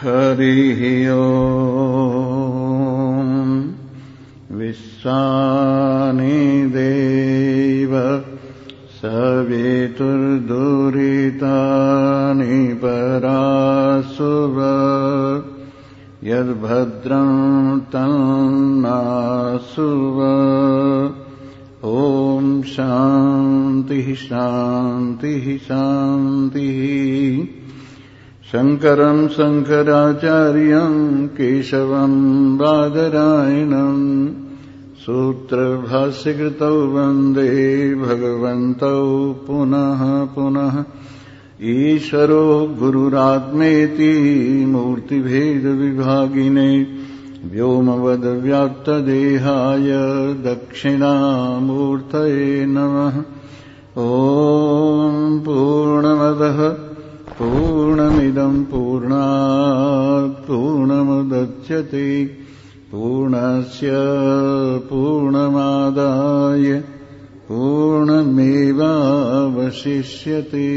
हरिः ओम् विश्वानि देव सवितुर्दुरितानि परासुव यद्भद्रं तन्नासुव ॐ शान्तिः शान्तिः शान्तिः। शङ्करं शङ्कराचार्यं केशवं बादरायणं सूत्रभाष्यकृतौ वन्दे भगवन्तौ पुनः पुनः। ईश्वरो गुरुरात्मेति मूर्तिभेदविभागिने व्योमवद्व्याप्तदेहाय दक्षिणामूर्तये नमः। ॐ पूर्णमदः पूर्णमिदं पूर्णात् पूर्णमुदच्यते पूर्णस्य पूर्णमादाय पूर्णमेवावशिष्यते।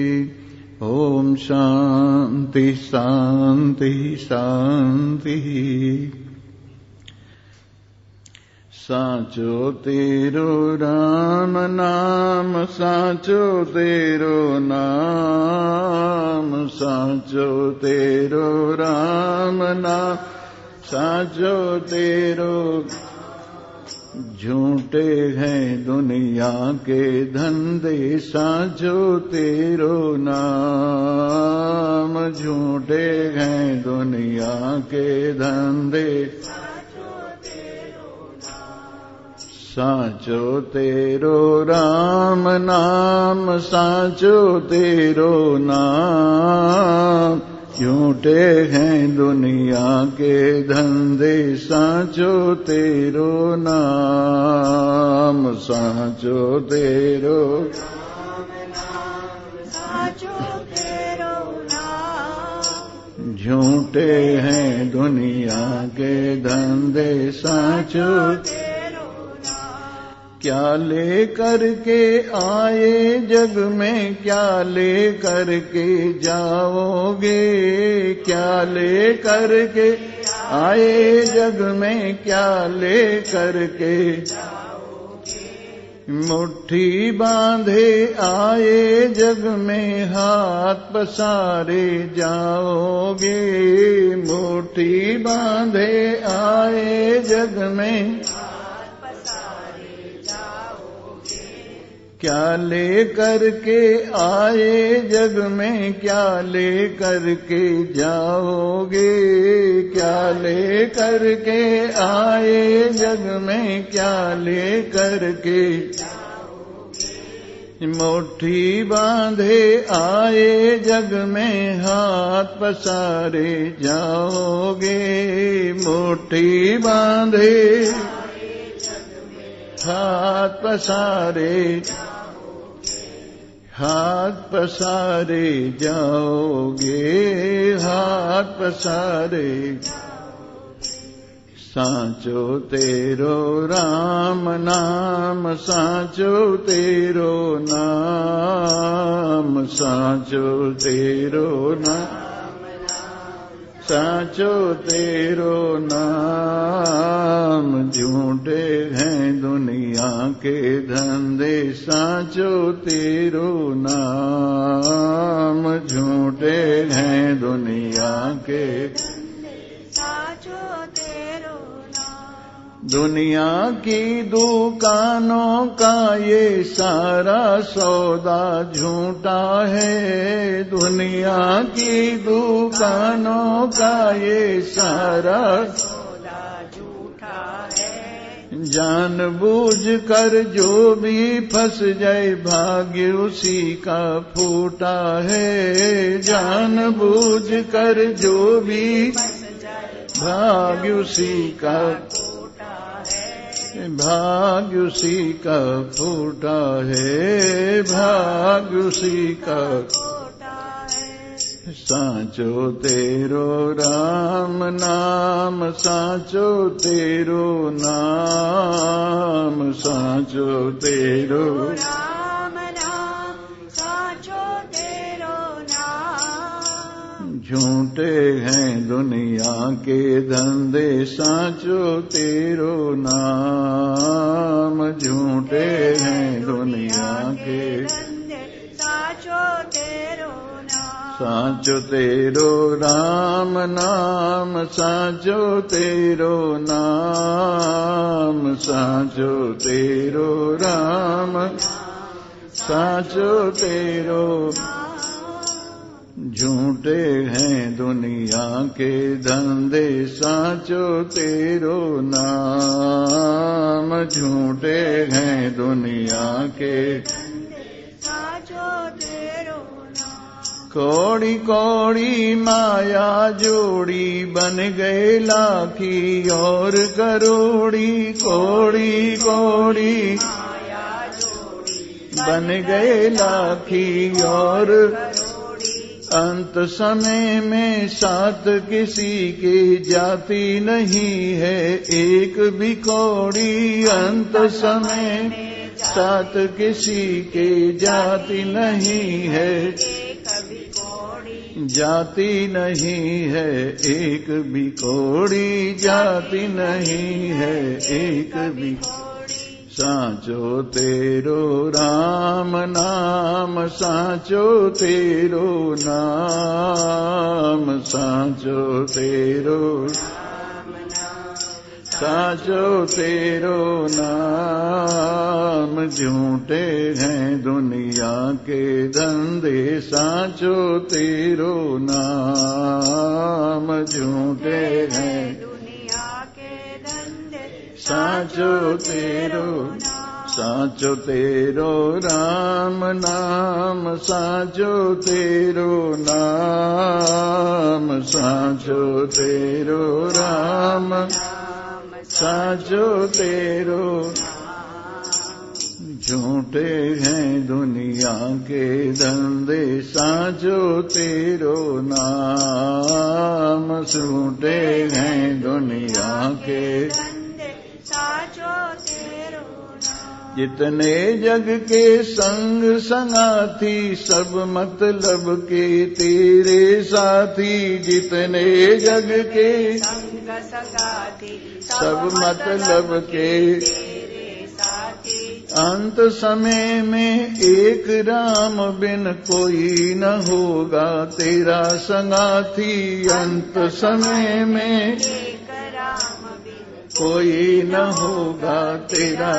ॐ शान्ति शान्ति शान्तिः। साचो तेरो राम नाम साचो तेरो नाम साचो तेरो राम नाम साचो तेरो। झूठे हैं दुनिया के धंधे साचो तेरो नाम झूठे हैं दुनिया के धंधे साचो तेरो राम नाम साचो तेरो नाम झूठे हैं दुनिया के धंधे साचो तेरो नाम साचो तेरो साचो तेरो नाम झूठे हैं दुनिया के धंधे साचो। क्या लेकर के आए जग में क्या लेकर के जाओगे क्या लेकर के आए जग में क्या लेकर के मुट्ठी बांधे आए जग में हाथ पसारे जाओगे मुट्ठी बांधे आए जग में क्या लेकर के आए जग में क्या लेकर के जाओगे क्या लेकर के आए जग में क्या लेकर के मुट्ठी बांधे आए जग में हाथ पसारे जाओगे मुट्ठी बांधे हाथ पसारे जाओगे हाथ पसारे। साचो तेरो राम नाम साचो तेरो नाम साचो तेरो नाम साचो तेरो नाम झूठे हैं दुनिया के धंधे साचो तेरो नाम झूठे हैं दुनिया के साचो तेरो नाम। दुनिया की दुकानों का ये सारा सौदा झूठा है दुनिया की दुकानों का ये सारा सौदा झूठा है। जानबूझ कर जो भी फंस जाए भाग्य उसी का फूटा है जानबूझ कर जो भी भाग्य उसी का भाग्य उसी का फूटा है भाग्य उसी का साचो तेरो राम नाम साचो तेरो नाम साचो तेरो राम नाम साचो तेरो नाम झूठे हैं दुनिया के धंधे साचो तेरो नाम। झूठे हैं दुनिया के धंधे साचो तेरो नाम। साचो तेरो राम नाम साचो तेरो नाम। साचो तेरो राम साचो तेरो। झूठे हैं दुनिया के धंधे साचो तेरो नाम। झूठे हैं दुनिया के साचो तेरो नाम। कौड़ी कौड़ी माया जोड़ी बन गए लाखी और करोड़ी। कौड़ी कौड़ी माया जोड़ी बन गए लाखी और अंत समय में साथ किसी की जाति नहीं है एक भी कौड़ी। अंत समय में साथ किसी की जाति नहीं है जाति नहीं है एक भी कौड़ी। जाति नहीं है एक भी। साचो तेरो राम नाम साचो तेरो नाम। साचो तेरो साचो तेरो नाम। झूठे हैं दुनिया के धंधे साचो तेरो नाम। झूठे हैं दुनिया के धंधे साचो तेरो। साचो तेरो राम नाम साचो तेरो नाम। साचो तेरो राम साचो तेरो। झूठे हैं दुनिया के धंधे साचो तेरो नाम। झूठे हैं दुनिया के साचो तेरो नाम। जितने जग के संग संगाथी सब मतलब के तेरे साथी। जितने जग के संग संगाथी सब मतलब के तेरे साथी। अंत समय में एक राम बिन कोई न होगा तेरा संगाथी। अंत समय में एक राम बिन कोई न होगा तेरा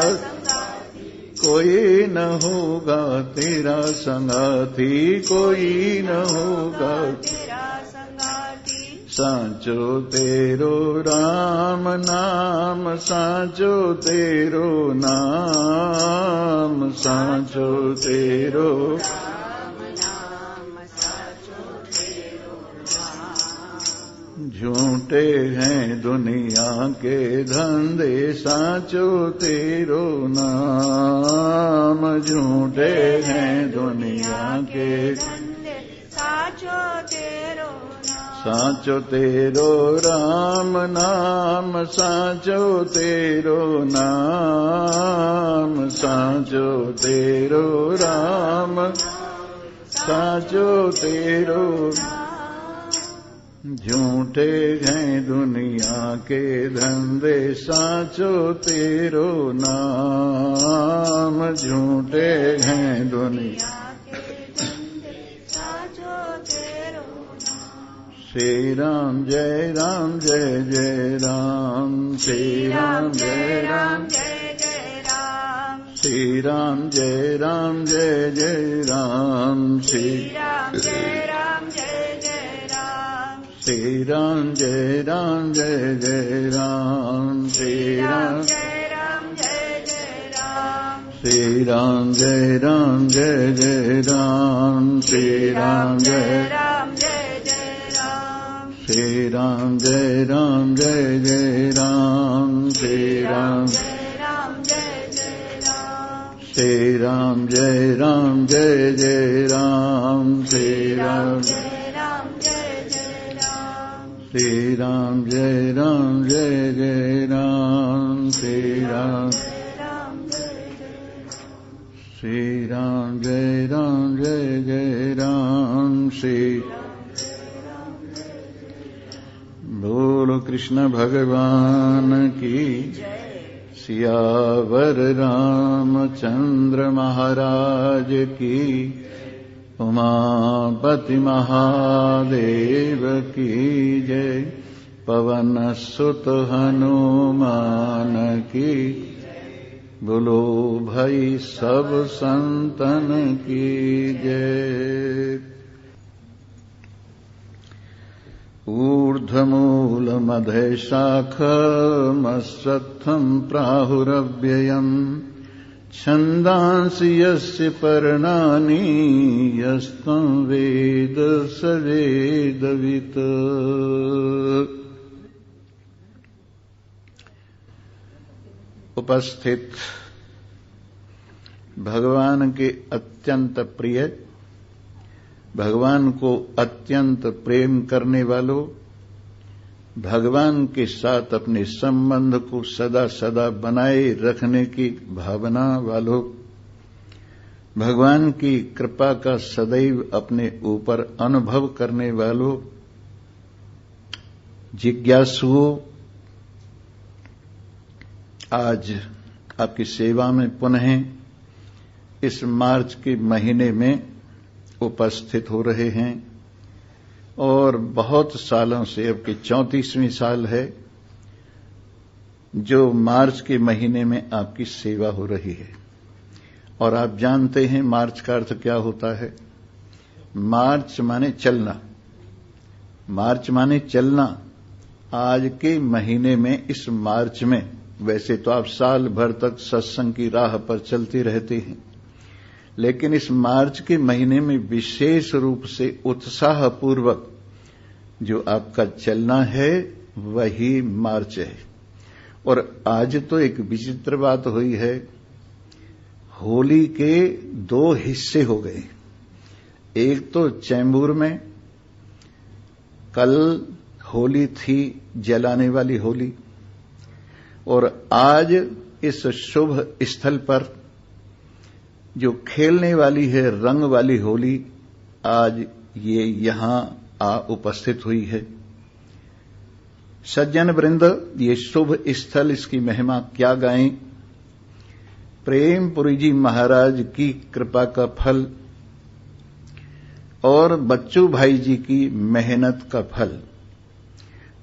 कोई न होगा तेरा संगाथी। कोई न होगा तेरा संगाथी। साचो तेरो राम नाम साचो तेरो नाम। साचो तेरो राम नाम साचो तेरो नाम। झूठे हैं दुनिया के धंधे साचो तेरो नाम। झूठे हैं दुनिया के धंधे साचो तेरो नाम। साचो तेरो राम नाम साचो तेरो नाम। साचो तेरो राम साचो तेरो। झूठे हैं दुनिया के धंधे साचो तेरो नाम। झूठे हैं दुनिया के धंधे साचो तेरो नाम। श्री राम जय राम जय जय राम। श्री राम जय राम जय जय राम। श्री राम जय राम जय जय राम। श्री राम जय राम जय जय राम। श्री राम जय राम जय जय राम। श्री राम जय राम जय जय राम। श्री राम जय राम जय जय राम। श्री राम जय राम जय जय राम। श्री राम जय राम जय जय राम। श्री राम जय राम जय जय राम। श्री राम जय राम जय जय राम। श्री राम जय राम जय जय राम। श्री राम जय राम जय जय राम। श्री राम श्री राम जय राम जय जय राम। श्री बोलो कृष्ण भगवान की, सियावर रामचंद्र महाराज की, उमापति महादेव की जय। पवन सुत हनुमान की, बोलो भाई सब संतन की जय। ऊर्ध्वमूलमधे शाखमश्वत्थम् प्राहुरव्ययम्, छन्दांसि यस्य पर्णानि, यस्तं वेद स वेदवित्। उपस्थित भगवान के अत्यंत प्रिय, भगवान को अत्यंत प्रेम करने वालों, भगवान के साथ अपने संबंध को सदा सदा बनाए रखने की भावना वालों, भगवान की कृपा का सदैव अपने ऊपर अनुभव करने वालों, जिज्ञासुओं, आज आपकी सेवा में पुनः इस मार्च के महीने में उपस्थित हो रहे हैं और बहुत सालों से, अब की 34वीं साल है जो मार्च के महीने में आपकी सेवा हो रही है। और आप जानते हैं मार्च का अर्थ क्या होता है। मार्च माने चलना, मार्च माने चलना। आज के महीने में, इस मार्च में, वैसे तो आप साल भर तक सत्संग की राह पर चलते रहते हैं, लेकिन इस मार्च के महीने में विशेष रूप से उत्साहपूर्वक जो आपका चलना है वही मार्च है। और आज तो एक विचित्र बात हुई है, होली के 2 हिस्से हो गए। एक तो चैम्बूर में कल होली थी, जलाने वाली होली, और आज इस शुभ स्थल पर जो खेलने वाली है रंग वाली होली, आज ये यहां उपस्थित हुई है। सज्जन वृंद, ये शुभ स्थल, इसकी महिमा क्या गाएं। प्रेमपुरी जी महाराज की कृपा का फल और बच्चू भाई जी की मेहनत का फल,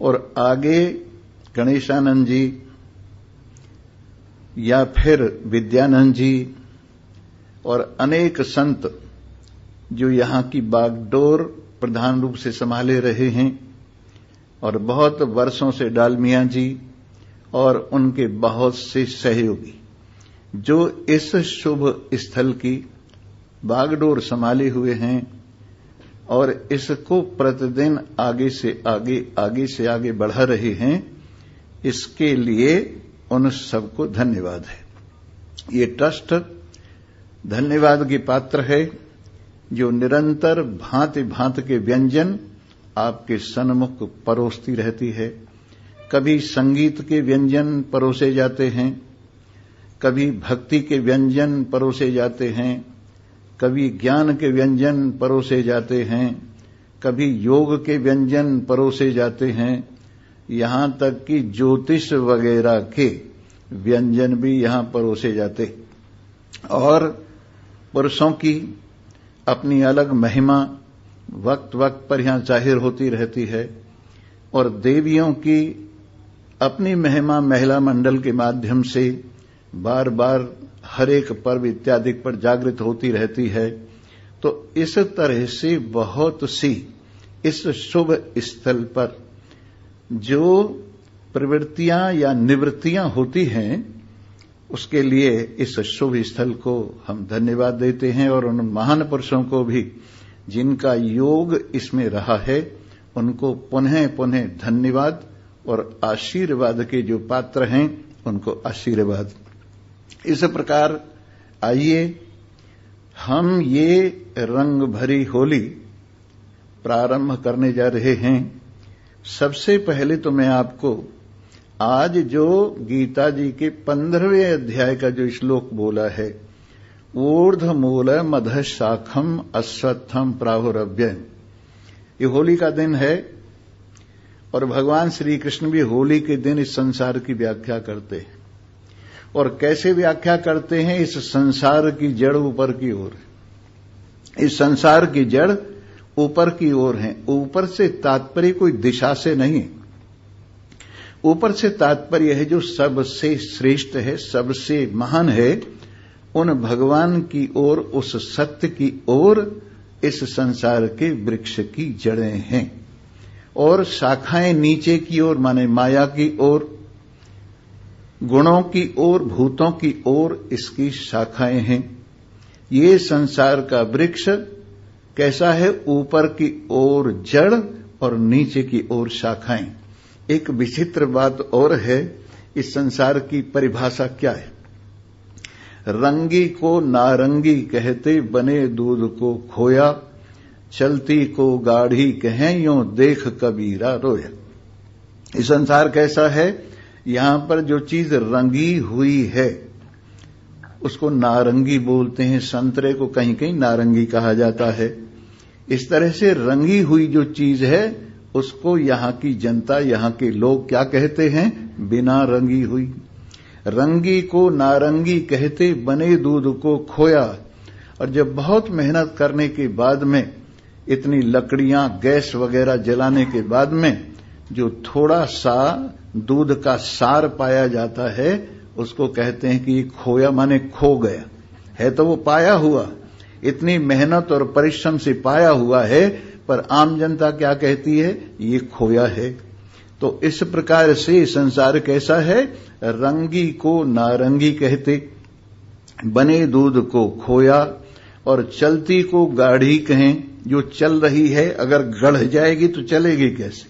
और आगे गणेशानंद जी या फिर विद्यानंद जी और अनेक संत जो यहां की बागडोर प्रधान रूप से संभाले रहे हैं, और बहुत वर्षों से डालमिया जी और उनके बहुत से सहयोगी जो इस शुभ स्थल की बागडोर संभाले हुए हैं और इसको प्रतिदिन आगे से आगे बढ़ा रहे हैं, इसके लिए उन सबको धन्यवाद है। ये ट्रस्ट धन्यवाद की पात्र है जो निरंतर भांति भांति के व्यंजन आपके सन्मुख परोसती रहती है। कभी संगीत के व्यंजन परोसे जाते हैं, कभी भक्ति के व्यंजन परोसे जाते हैं, कभी ज्ञान के व्यंजन परोसे जाते हैं, कभी योग के व्यंजन परोसे जाते हैं, यहां तक कि ज्योतिष वगैरह के व्यंजन भी यहां परोसे जाते। और पुरुषों की अपनी अलग महिमा वक्त वक्त पर यहां जाहिर होती रहती है, और देवियों की अपनी महिमा महिला मंडल के माध्यम से बार बार हर एक पर्व इत्यादि पर जागृत होती रहती है। तो इस तरह से बहुत सी इस शुभ स्थल पर जो प्रवृत्तियां या निवृत्तियां होती हैं, उसके लिए इस शुभ स्थल को हम धन्यवाद देते हैं, और उन महान पुरुषों को भी जिनका योग इसमें रहा है उनको पुनः पुनः धन्यवाद, और आशीर्वाद के जो पात्र हैं उनको आशीर्वाद। इस प्रकार आइए हम ये रंग भरी होली प्रारंभ करने जा रहे हैं। सबसे पहले तो मैं आपको आज जो गीता जी के 15वें अध्याय का जो श्लोक बोला है, ऊर्ध्वमूल मधः शाखम अश्वत्थम प्राहुरव्ययम्, ये होली का दिन है और भगवान श्री कृष्ण भी होली के दिन इस संसार की व्याख्या करते हैं। और कैसे व्याख्या करते हैं? इस संसार की जड़ ऊपर की ओर, इस संसार की जड़ ऊपर की ओर है। ऊपर से तात्पर्य कोई दिशा से नहीं, ऊपर से तात्पर्य है जो सबसे श्रेष्ठ है, सबसे महान है, उन भगवान की ओर, उस सत्य की ओर इस संसार के वृक्ष की जड़ें हैं। और शाखाएं नीचे की ओर, माने माया की ओर, गुणों की ओर, भूतों की ओर इसकी शाखाएं हैं। ये संसार का वृक्ष कैसा है? ऊपर की ओर जड़ और नीचे की ओर शाखाएं। एक विचित्र बात और है, इस संसार की परिभाषा क्या है? रंगी को नारंगी कहते, बने दूध को खोया, चलती को गाढ़ी कहें, यूं देख कबीरा रोया। इस संसार कैसा है? यहां पर जो चीज रंगी हुई है उसको नारंगी बोलते हैं, संतरे को कहीं कहीं नारंगी कहा जाता है। इस तरह से रंगी हुई जो चीज है उसको यहां की जनता, यहां के लोग क्या कहते हैं? बिना रंगी हुई। रंगी को नारंगी कहते, बने दूध को खोया। और जब बहुत मेहनत करने के बाद में, इतनी लकड़ियां, गैस वगैरह जलाने के बाद में जो थोड़ा सा दूध का सार पाया जाता है उसको कहते हैं कि ये खोया, माने खो गया है। तो वो पाया हुआ, इतनी मेहनत और परिश्रम से पाया हुआ है, पर आम जनता क्या कहती है? ये खोया है। तो इस प्रकार से संसार कैसा है? रंगी को नारंगी कहते, बने दूध को खोया, और चलती को गाढ़ी कहें। जो चल रही है अगर गढ़ जाएगी तो चलेगी कैसे?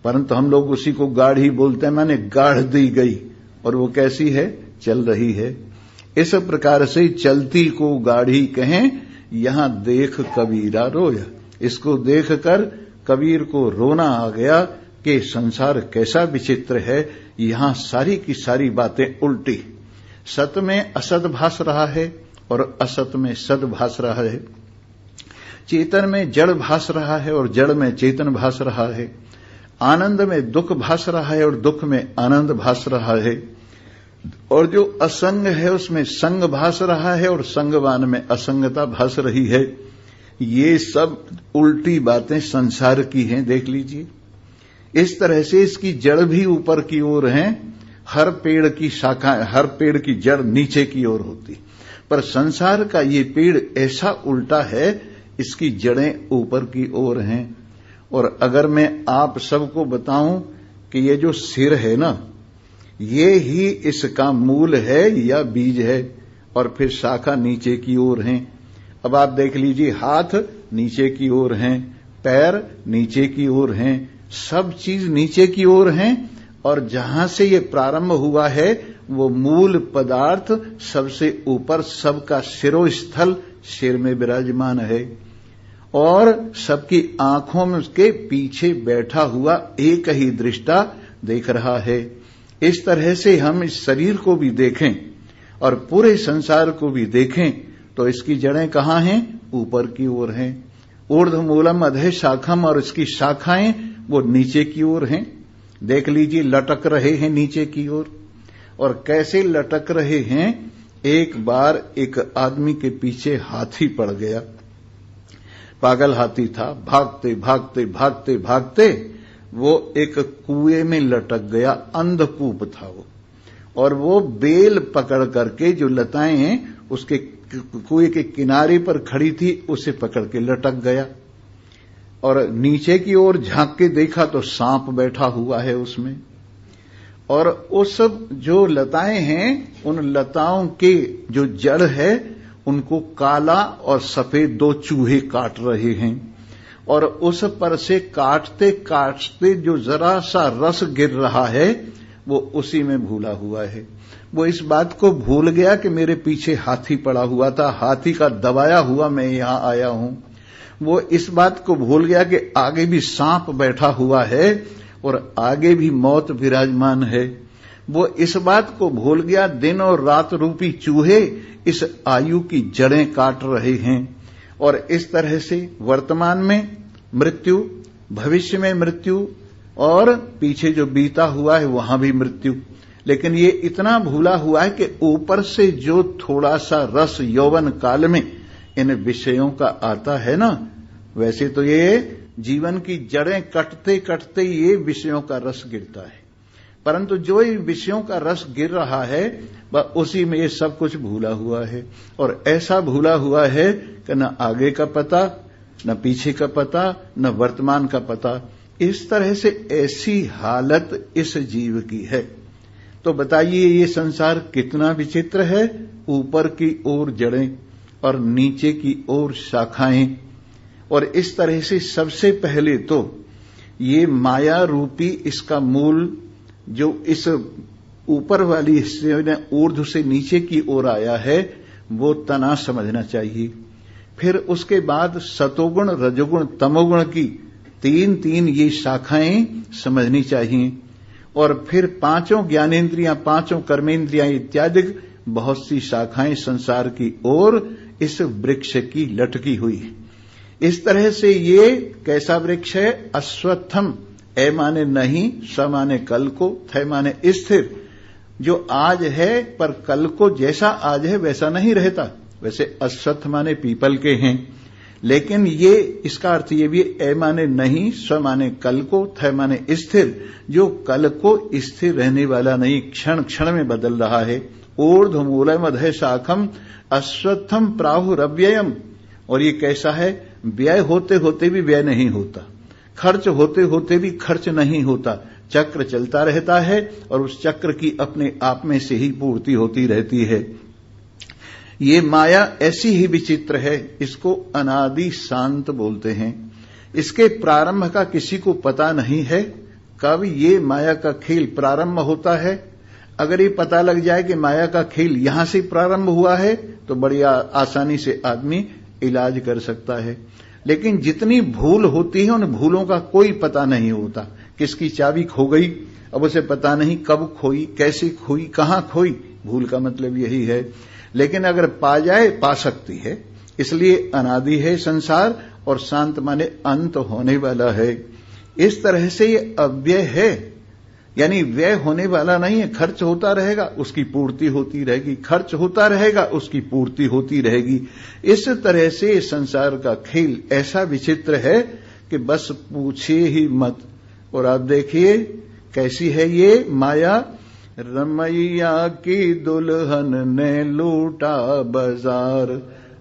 परंतु हम लोग उसी को गाढ़ी बोलते हैं, माने गाढ़ दी गई, और वो कैसी है? चल रही है। इस प्रकार से चलती को गाढ़ी कहें, यहां देख कबीरा रोया। इसको देखकर कबीर को रोना आ गया कि संसार कैसा विचित्र है। यहां सारी की सारी बातें उल्टी, सत में असत भास रहा है और असत में सत भास रहा है, चेतन में जड़ भास रहा है और जड़ में चेतन भास रहा है, आनंद में दुख भास रहा है और दुख में आनंद भास रहा है, और जो असंग है उसमें संग भास रहा है और संगवान में असंगता भास रही है। ये सब उल्टी बातें संसार की हैं, देख लीजिए। इस तरह से इसकी जड़ भी ऊपर की ओर है। हर पेड़ की शाखा, हर पेड़ की जड़ नीचे की ओर होती, पर संसार का ये पेड़ ऐसा उल्टा है, इसकी जड़ें ऊपर की ओर हैं। और अगर मैं आप सबको बताऊं कि ये जो सिर है ना, ये ही इसका मूल है या बीज है, और फिर शाखा नीचे की ओर है। अब आप देख लीजिए, हाथ नीचे की ओर हैं, पैर नीचे की ओर हैं, सब चीज नीचे की ओर हैं, और जहां से ये प्रारंभ हुआ है वो मूल पदार्थ सबसे ऊपर, सबका शिरोस्थल सिर में विराजमान है, और सबकी आंखों में उसके पीछे बैठा हुआ एक ही दृष्टा देख रहा है। इस तरह से हम इस शरीर को भी देखें और पूरे संसार को भी देखें तो इसकी जड़ें कहाँ हैं? ऊपर की ओर हैं। ऊर्ध्व मूलम अधः शाखम, और इसकी शाखाएं वो नीचे की ओर हैं। देख लीजिए, लटक रहे हैं नीचे की ओर। और कैसे लटक रहे हैं? एक बार एक आदमी के पीछे हाथी पड़ गया, पागल हाथी था, भागते भागते भागते भागते वो एक कुएं में लटक गया। अंधकूप था वो, और वो बेल पकड़ करके, जो लताएं हैं उसके कुएं के किनारे पर खड़ी थी, उसे पकड़ के लटक गया। और नीचे की ओर झांक के देखा तो सांप बैठा हुआ है उसमें, और उस जो लताएं हैं, उन लताओं के जो जड़ है उनको काला और सफेद दो चूहे काट रहे हैं, और उस पर से काटते काटते जो जरा सा रस गिर रहा है वो उसी में भूला हुआ है। वो इस बात को भूल गया कि मेरे पीछे हाथी पड़ा हुआ था, हाथी का दबाया हुआ मैं यहां आया हूं। वो इस बात को भूल गया कि आगे भी सांप बैठा हुआ है और आगे भी मौत विराजमान है। वो इस बात को भूल गया, दिन और रात रूपी चूहे इस आयु की जड़ें काट रहे हैं। और इस तरह से वर्तमान में मृत्यु, भविष्य में मृत्यु, और पीछे जो बीता हुआ है वहां भी मृत्यु। लेकिन ये इतना भूला हुआ है कि ऊपर से जो थोड़ा सा रस यौवन काल में इन विषयों का आता है ना, वैसे तो ये जीवन की जड़ें कटते कटते ये विषयों का रस गिरता है, परंतु जो ये विषयों का रस गिर रहा है वह उसी में ये सब कुछ भूला हुआ है। और ऐसा भूला हुआ है कि न आगे का पता, न पीछे का पता, न वर्तमान का पता। इस तरह से ऐसी हालत इस जीव की है। तो बताइए ये संसार कितना विचित्र है। ऊपर की ओर जड़ें और नीचे की ओर शाखाएं। और इस तरह से सबसे पहले तो ये माया रूपी इसका मूल जो इस ऊपर वाली हिस्से में ऊर्ध्व से नीचे की ओर आया है वो तना समझना चाहिए। फिर उसके बाद सतोगुण, रजोगुण, तमोगुण की तीन तीन ये शाखाएं समझनी चाहिए। और फिर पांचों ज्ञानेन्द्रियां, पांचों कर्मेंद्रियां इत्यादि बहुत सी शाखाएं संसार की ओर इस वृक्ष की लटकी हुई है। इस तरह से ये कैसा वृक्ष है? अश्वत्थम। ए माने नहीं, स माने कल को, थ माने स्थिर। जो आज है पर कल को जैसा आज है वैसा नहीं रहता। वैसे अश्वत्थ माने पीपल के हैं, लेकिन ये इसका अर्थ ये भी ए माने नहीं, स माने कल को, थ माने स्थिर। जो कल को स्थिर रहने वाला नहीं, क्षण क्षण में बदल रहा है। ऊर्ध्वमूलम अधः शाखम अश्वत्थम प्राहुरव्ययम। और ये कैसा है? व्यय होते होते भी व्यय नहीं होता, खर्च होते होते भी खर्च नहीं होता। चक्र चलता रहता है और उस चक्र की अपने आप में से ही पूर्ति होती रहती है। ये माया ऐसी ही विचित्र है। इसको अनादि शांत बोलते हैं। इसके प्रारंभ का किसी को पता नहीं है, कब ये माया का खेल प्रारंभ होता है। अगर ये पता लग जाए कि माया का खेल यहां से प्रारंभ हुआ है तो बड़ी आसानी से आदमी इलाज कर सकता है। लेकिन जितनी भूल होती है उन भूलों का कोई पता नहीं होता। किसकी चाबी खो गई, अब उसे पता नहीं कब खोई, कैसे खोई, कहां खोई। भूल का मतलब यही है। लेकिन अगर पा जाए, पा सकती है। इसलिए अनादि है संसार और शांत माने अंत होने वाला है। इस तरह से ये अव्यय है, यानी व्यय होने वाला नहीं है। खर्च होता रहेगा, उसकी पूर्ति होती रहेगी, खर्च होता रहेगा, उसकी पूर्ति होती रहेगी। इस तरह से संसार का खेल ऐसा विचित्र है कि बस पूछिए ही मत। और आप देखिए कैसी है ये माया। रमैया की दुल्हन ने लूटा बाजार,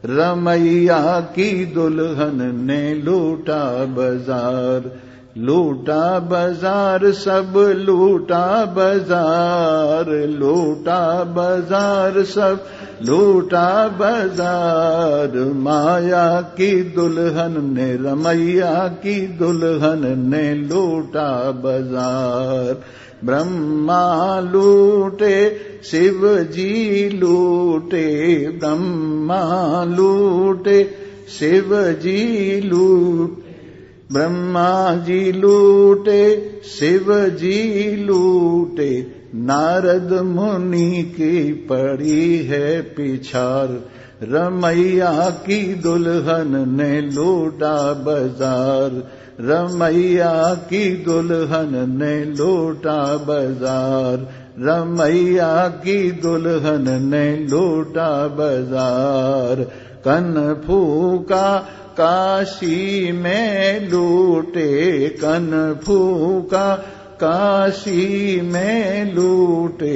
रमैया की दुल्हन ने लूटा बाजार। लूटा बाजार सब लूटा बाजार, लूटा बाजार सब लूटा बाजार। माया की दुल्हन ने, रमैया की दुल्हन ने लूटा बाजार। ब्रह्मा लूटे शिव जी लूटे, ब्रह्मा लूटे शिव जी लूटे। ब्रह्मा जी लूटे शिव जी लूटे, नारद मुनि की पड़ी है पिछार। रमैया की दुल्हन ने लूटा बाजार, रमैया की दुल्हन ने लूटा बाजार। रमैया की दुल्हन ने लूटा बाजार। कन फूका काशी में लूटे, कन फूका काशी में लूटे।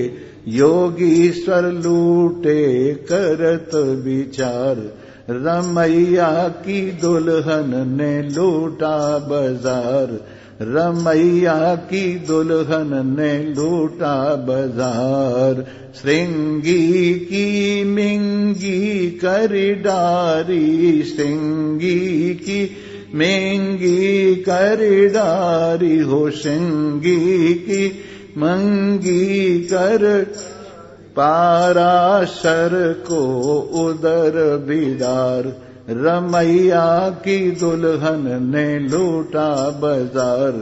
योगीश्वर लूटे करत विचार, रमैया की दुल्हन ने लूटा बाजार। रमैया की दुल्हन ने लूटा बाजार। श्रृंगी की मिंगी कर डारी, श्रृंगी की मिंगी कर डारी हो। श्रृंगी की मंगी कर पाराशर को उदर बिदार। रमैया की दुल्हन ने लूटा बाजार,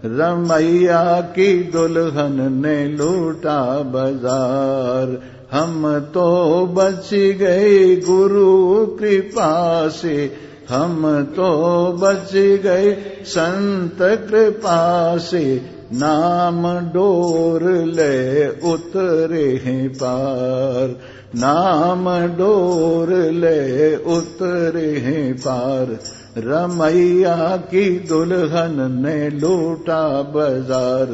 रमैया की दुल्हन ने लूटा बाजार। हम तो बच गए गुरु कृपा से, हम तो बच गए संत कृपा से, नाम डोर ले उतरे हैं पार, नाम डोर ले उतरे हैं पार। रमैया की दुल्हन ने लूटा बाजार,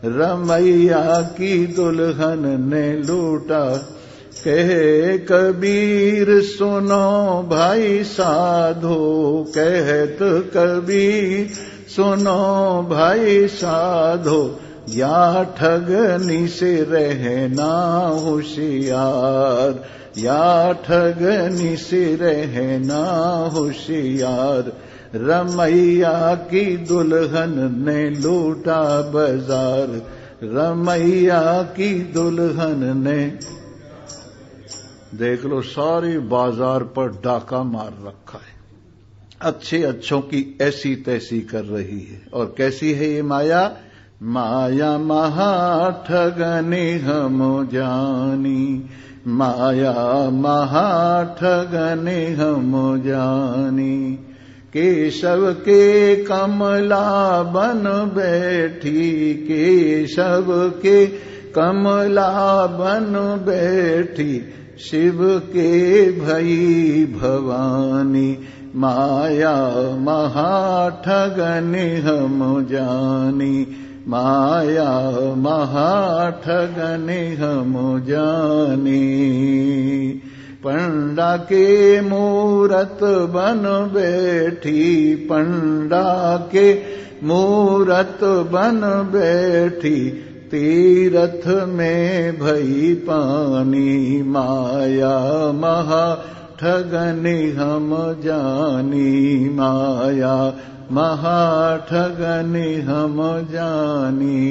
रमैया की दुल्हन ने लूटा। कहे कबीर सुनो भाई साधो, कहत कबीर सुनो भाई साधो, या ठगनी से रहना होशियार, या ठगनी से रहना होशियार। रमैया की दुल्हन ने लूटा बाजार, रमैया की दुल्हन ने। देख लो सारी बाजार पर डाका मार रखा है, अच्छे अच्छों की ऐसी तैसी कर रही है। और कैसी है ये माया? माया महा ठगने हम जानी, माया महा ठगने हम जानी। केशव के कमला बन बैठी, केशव के कमला बन बैठी, शिव के भई भवानी। माया महा ठगने हम जानी, माया महा ठगने हम जानी। पंडा के मूरत बन बैठी, पंडा के मूरत बन बैठी, तीरथ में भई पानी। माया महा ठगने हम जानी, माया महा ठगने हम जानी।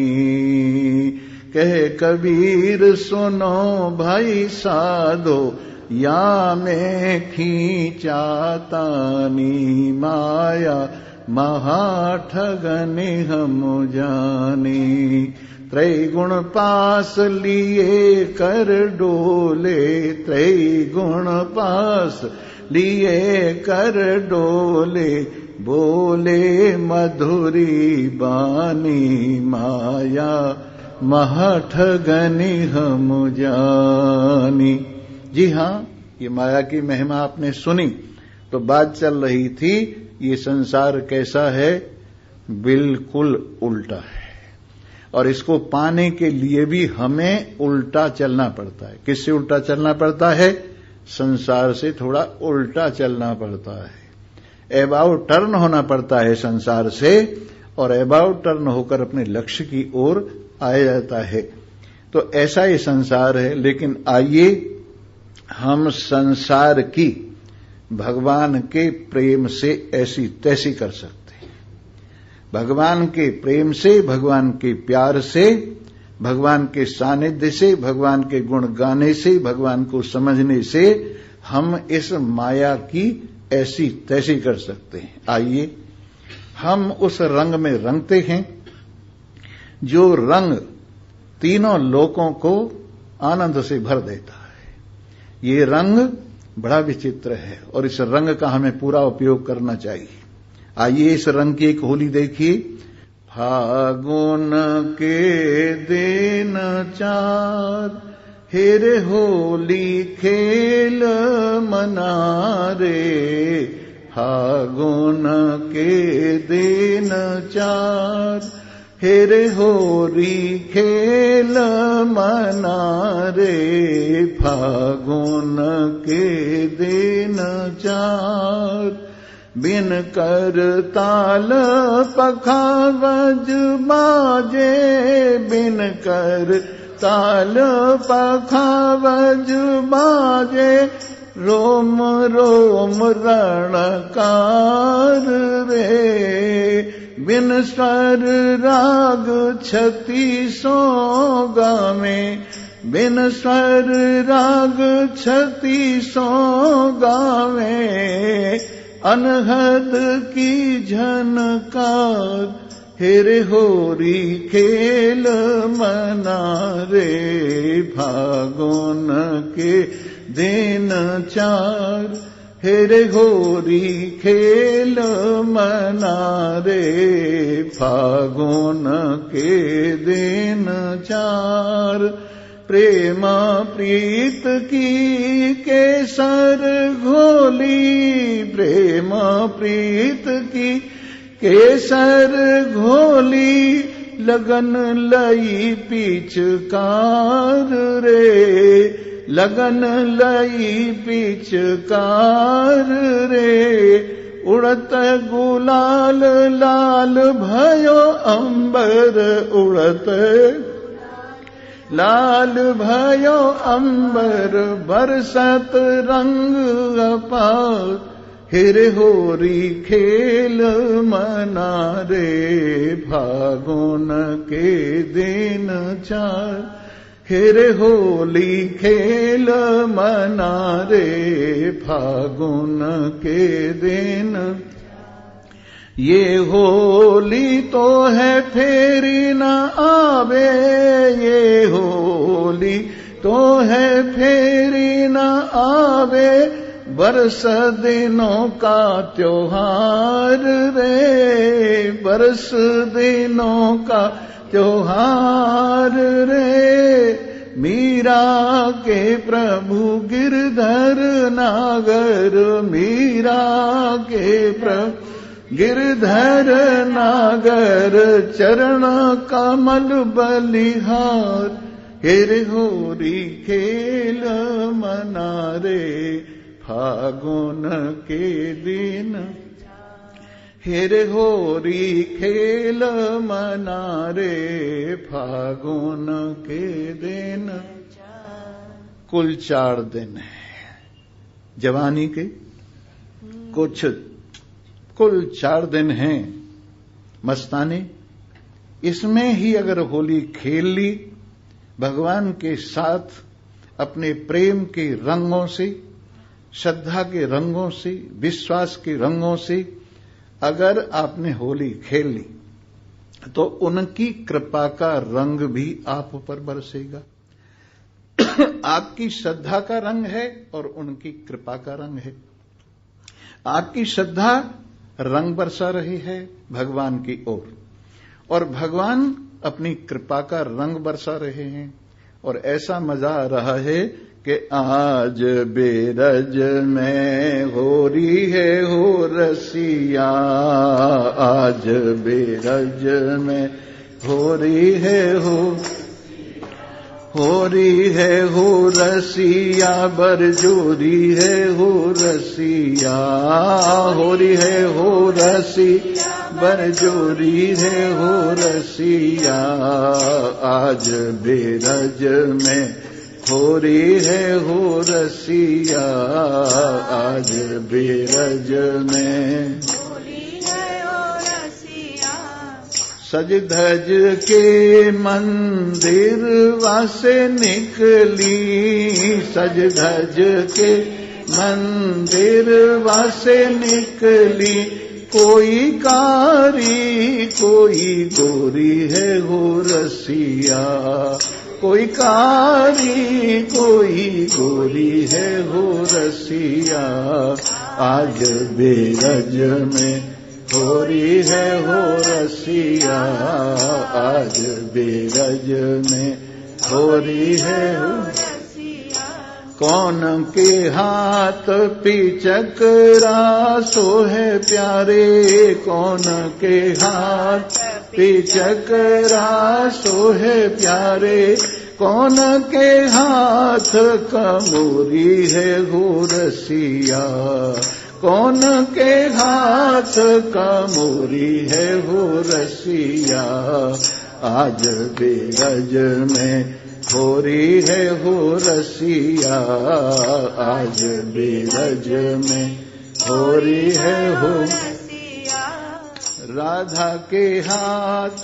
कहे कबीर सुनो भाई साधो, या मैं खींचा तानी। माया महा ठगने हम जानी। त्रैगुण पास लिए कर डोले, त्रैगुण पास लिए कर डोले, बोले मधुरी बानी। माया महा ठगने हम जानी। जी हाँ, ये माया की महिमा आपने सुनी तो बात चल रही थी ये संसार कैसा है, बिल्कुल उल्टा है। और इसको पाने के लिए भी हमें उल्टा चलना पड़ता है। किससे उल्टा चलना पड़ता है? संसार से थोड़ा उल्टा चलना पड़ता है। अबाउट टर्न होना पड़ता है संसार से, और अबाउट टर्न होकर अपने लक्ष्य की ओर आया जाता है। तो ऐसा ही संसार है। लेकिन आइए हम संसार की भगवान के प्रेम से ऐसी तैसी कर सकते हैं। भगवान के प्रेम से, भगवान के प्यार से, भगवान के सानिध्य से, भगवान के गुण गाने से, भगवान को समझने से हम इस माया की ऐसी तैसी कर सकते हैं। आइए हम उस रंग में रंगते हैं जो रंग तीनों लोकों को आनंद से भर देता है। ये रंग बड़ा विचित्र है और इस रंग का हमें पूरा उपयोग करना चाहिए। आइए इस रंग की एक होली देखिए। फागुन के दिन चार, हेरे होली खेल मनारे। फागुन के दिन चार, हेरे होली खेल मनारे। फागुन के दिन चार, बिन कर ताल पखावज बाजे। बिन कर ताल पखावज बाजे, रोम रोम रणकार रे। बिन स्वर राग 36 गावे। बिन स्वर राग 36 गावे। अनहद की झनकार, हेरे होरी खेल मनारे। फागुन के दिन चार, हेरे होरी खेल मना रे, फागुन के दिन चार। प्रेम प्रीत की केसर घोली, प्रेम प्रीत की केसर घोली, लगन लई पिचकार रे, लगन लई पिचकार रे। उड़त गुलाल लाल भयो अंबर, उड़त लाल भयो अंबर, बरसत रंग अपार। हेरे होरी खेल मना रे, फागुन के दिन चार। हेरे होली खेल मना रे, फागुन के दिन। ये होली तो है फेरी न आवे, ये होली तो है फेरी न आवे, बरस दिनों का त्योहार रे, बरस दिनों का त्योहार रे। मीरा के प्रभु गिरधर नागर, मीरा के प्रभु गिरधर नागर, चरण कमल बलिहार। हेरे होरी खेल मना रे, फागुन के दिन। हेरे होरी खेल मना रे, फागुन के दिन। कुल 4 दिन है जवानी के, कुल 4 दिन हैं मस्तानी। इसमें ही अगर होली खेल ली, भगवान के साथ अपने प्रेम के रंगों से, श्रद्धा के रंगों से, विश्वास के रंगों से अगर आपने होली खेल ली, तो उनकी कृपा का रंग भी आप पर बरसेगा। आपकी श्रद्धा का रंग है और उनकी कृपा का रंग है। आपकी श्रद्धा रंग बरसा रही है भगवान की ओर, और भगवान अपनी कृपा का रंग बरसा रहे हैं। और ऐसा मजा आ रहा है कि आज बेरज में होरी है हो रसिया, आज बेरज में होरी है हो रसिया, बरजोरी है हो रसिया, होरी है हो रसिया, बरजोरी है हो रसिया। आज बेरज में होरी है हो रसिया, आज बेरज में सज धज के मंदिर वासे निकली, सज धज के मंदिर वासे निकली। कोई कारी कोई गोरी है हो रसिया, कोई कारी कोई गोरी है हो रसिया। आज बेरज में होरी है हो रसिया, आज बेरज में होरी है हो रसिया। कौन के हाथ पिचकरा सो है प्यारे, कौन के हाथ पिचकरा सो है प्यारे। कौन के हाथ कमोरी है हो रसिया, कौन के हाथ कमोरी है हो रसिया। आज बेरज में होरी है हो रसिया, आज बेरज में होरी है हो रसिया। राधा के हाथ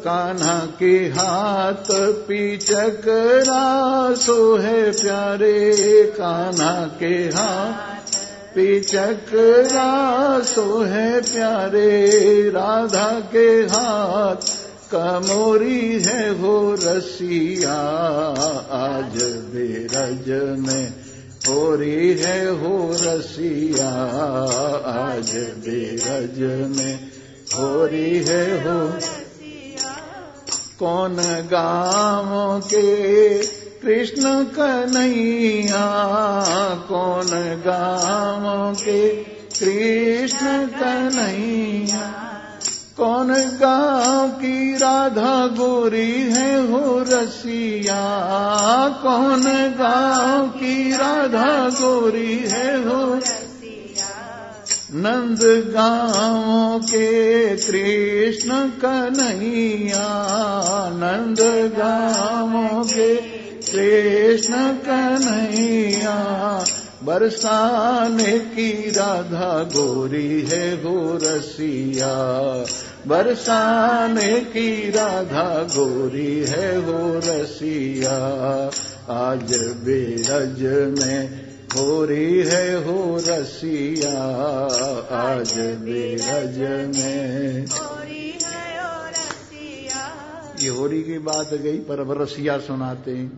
कान्हा के हाथ पिचकरा सो है प्यारे, कान्हा के हाथ पिचकरा सो है प्यारे। राधा के हाथ कमोरी है हो रसिया, आज बेरज में होरी है हो रसिया आज बीरज में होरी है हो। कौन गाँव के कृष्ण कन्हैया, कौन गाँव के कृष्ण कन्हैया, कौन गाँव की राधा गोरी है हो रसिया, कौन गाँव की राधा गोरी है हो रसिया। नंद गाँव के कृष्ण कन्हैया, नंद गाँव के कृष्ण कन्हैया, बरसाने की राधा गोरी है हो रसिया, बरसाने की राधा गोरी है हो रसिया। आज बीरज में होरी है हो रसिया, आज बीरज में होरी है हो रसिया। ये होरी की बात गई, पर रसिया सुनाते हैं।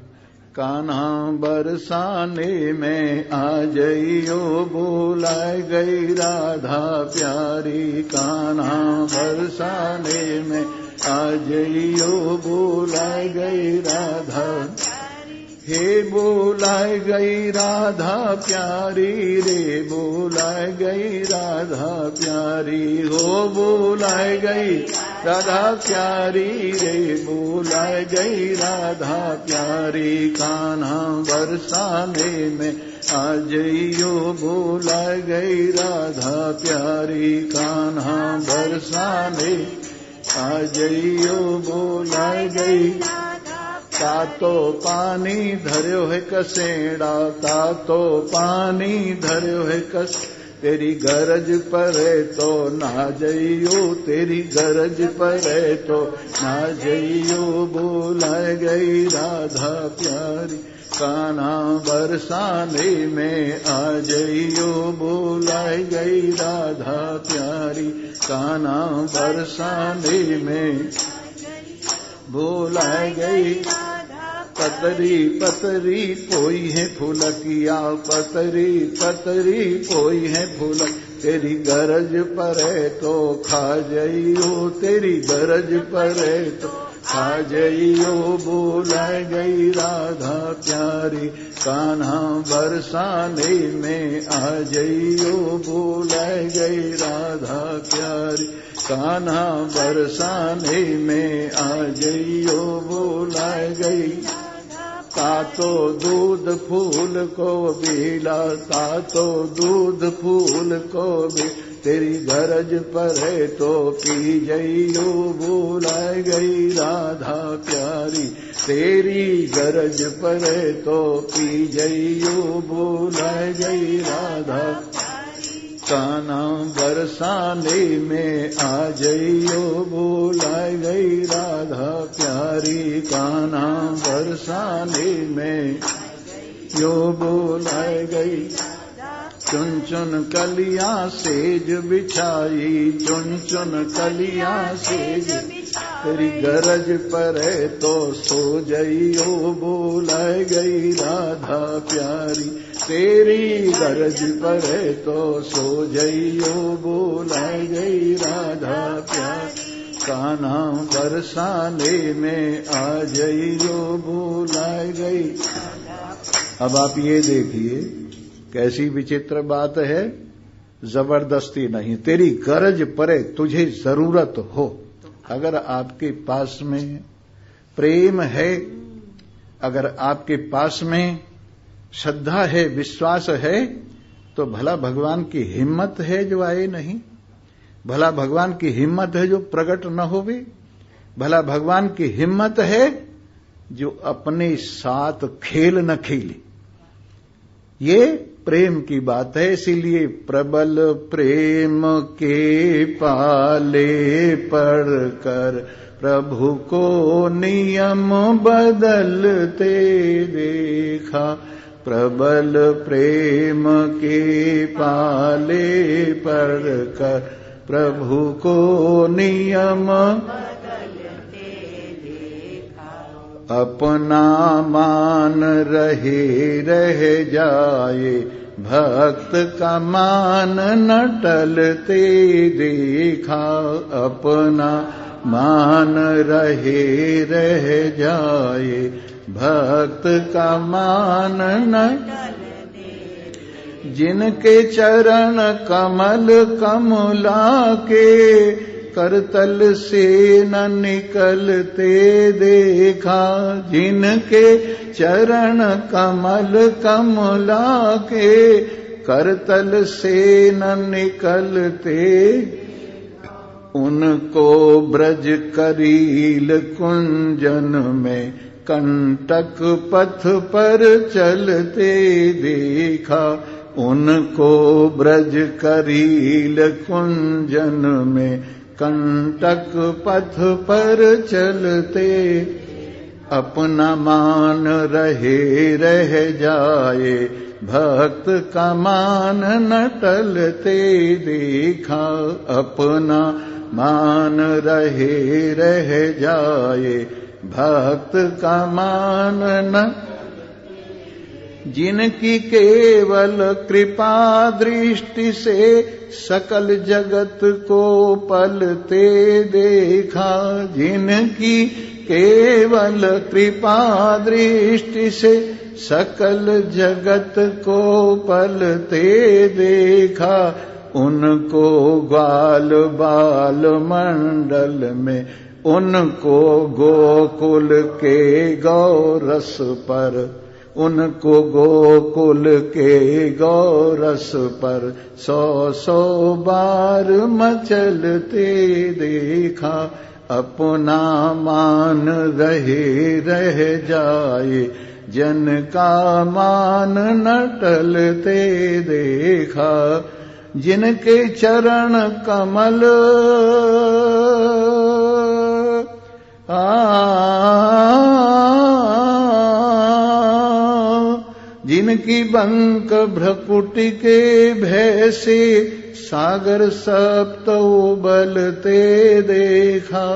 कान्हा बरसाने में आ जइयो बुलाए गई राधा प्यारी, कान्हा बरसाने में आ जइयो बुलाए गई राधा, हे बुलाए गई राधा प्यारी रे, बुलाए गई राधा प्यारी, हो बुलाए गई राधा प्यारी रे, बुलाए गई राधा प्यारी। कान्हा बरसाने में आ जइयो बुलाए गई राधा प्यारी, कान्हा बरसाने आ जइयो बुलाए गई। तातो पानी धर्यो है कसेड़ा, तातो पानी धर्यो है कस, तेरी गरज परे तो ना जइयो, तेरी गरज परे तो ना जइयो बुलाए गई राधा प्यारी, कान्हा बरसाने में आ जइयो बुलाए गई राधा प्यारी, कान्हा बरसाने में बुलाए गई। पतरी पतरी पोई है फुलकिया, पतरी पतरी पोई है फुलक, तेरी गरज परे तो खा जइयो, तेरी गरज परे तो खा जइयो बुलाए गई राधा प्यारी, कान्हा बरसाने में आ जइयो बुलाए गई राधा प्यारी, कान्हा बरसाने में आ जइयो बुलाए गई। तातो दूध फूल को बीला, तातो दूध फूल को भी, तेरी गरज परे तो पी जइयो बुलाए गई राधा प्यारी, तेरी गरज परे तो पी जइयो बुलाए गई राधा, कान्हा बरसाने में आ जइयो बुलाए गई राधा प्यारी, कान्हा बरसाने में यो बुलाए गई। चुन चुन कलियां सेज बिछाई, चुन चुन कलियां सेज, तेरी गरज परे तो सो जइयो बुलाए गई राधा प्यारी, तेरी गरज परे तो सो जइयो बुलाए गई राधा प्यारी, कान्हा बरसाने में आ जइयो बुलाए गई। अब आप ये देखिए कैसी विचित्र बात है, जबरदस्ती नहीं, तेरी गरज परे, तुझे जरूरत हो, अगर आपके पास में प्रेम है, अगर आपके पास में श्रद्धा है, विश्वास है, तो भला भगवान की हिम्मत है जो आए नहीं, भला भगवान की हिम्मत है जो प्रकट न होवे, भला भगवान की हिम्मत है जो अपने साथ खेल न खेले। ये प्रेम की बात है। इसीलिए प्रबल प्रेम के पाले पड़कर प्रभु को नियम बदलते देखा, प्रबल प्रेम के पाले पड़कर प्रभु को नियम बदलते देखा, अपना मान रहे रह जाए, भक्त का मान न टलते देखा। अपना मान रहे रह जाए, भक्त का मान न टलते। जिनके चरण कमल कमला के, करतल से न निकलते देखा। जिनके चरण कमल कमला के, करतल से न निकलते। उनको ब्रज करील कुंजन में, कंटक पथ पर चलते देखा। उनको ब्रज करील कुंजन में, कंटक पथ पर चलते। अपना मान रहे रह जाए, भक्त का मान न टलते देखा। अपना मान रहे रह जाए, भक्त का मान न। जिनकी केवल कृपा दृष्टि से, सकल जगत को पलते देखा। जिनकी केवल कृपा दृष्टि से, सकल जगत को पलते देखा। उनको ग्वाल बाल मंडल में, उनको गोकुल के गौरस पर, उनको गोकुल के गौरस पर 100 बार मचलते देखा। अपना मान रहे रह जाए, जन का मान न टलते देखा। जिनके चरण कमल जिनकी बंक भ्रकुटी के भय से, सागर सप्त उबलते देखा।